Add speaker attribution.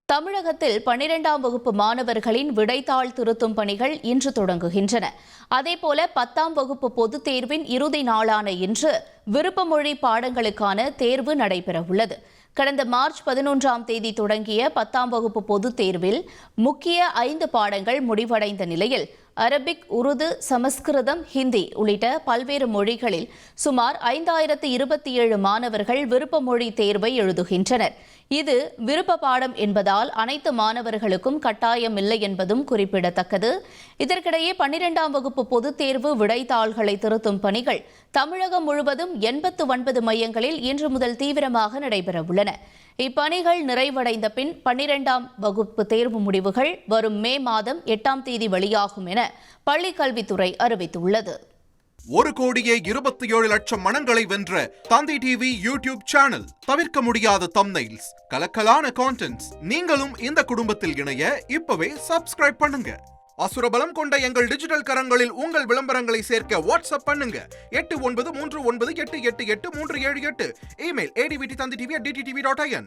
Speaker 1: தமிழகத்தில் 12ஆம் வகுப்பு மாணவர்களின் விடைத்தாள் திருத்தும் பணிகள் இன்று தொடங்குகின்றன. அதேபோல 10ஆம் வகுப்பு பொதுத் தேர்வின் இறுதி நாளான இன்று விருப்பமொழி பாடங்களுக்கான தேர்வு நடைபெறவுள்ளது. கடந்த மார்ச் 11ஆம் தேதி தொடங்கிய 10ஆம் வகுப்பு பொதுத் தேர்வில் முக்கிய 5 பாடங்கள் முடிவடைந்த நிலையில் அரபிக், உருது, சமஸ்கிருதம், ஹிந்தி உள்ளிட்ட பல்வேறு மொழிகளில் சுமார் 5027 மாணவர்கள் விருப்பமொழி தேர்வை எழுதுகின்றனர். இது விருப்ப பாடம் என்பதால் அனைத்து மாணவர்களுக்கும் கட்டாயமில்லை என்பதும் குறிப்பிடத்தக்கது. இதற்கிடையே 12ஆம் வகுப்பு பொதுத் தேர்வு விடைத்தாள்களை திருத்தும் பணிகள் தமிழகம் முழுவதும் 89 மையங்களில் இன்று முதல் தீவிரமாக நடைபெறவுள்ளன. இப்பணிகள் நிறைவடைந்த பின் 12ஆம் வகுப்பு தேர்வு முடிவுகள் வரும் மே மாதம் 8ஆம் தேதி வெளியாகும் என பள்ளிக் கல்வித்துறை அறிவித்துள்ளது.
Speaker 2: 1,27,00,000 மனங்களை வென்ற தந்தி டிவி யூடியூப் சேனல். தவிர்க்க முடியாத தம்ப்நெயில்ஸ், கலக்கலான கான்டென்ட்ஸ். நீங்களும் இந்த குடும்பத்தில் இணைய இப்பவே சப்ஸ்கிரைப் பண்ணுங்க. அசுரபலம் கொண்ட எங்கள் டிஜிட்டல் கரங்களில் உங்கள் விளம்பரங்களை சேர்க்க வாட்ஸ்அப் பண்ணுங்க. 893988883778. Email advtthanditv@dttv.in.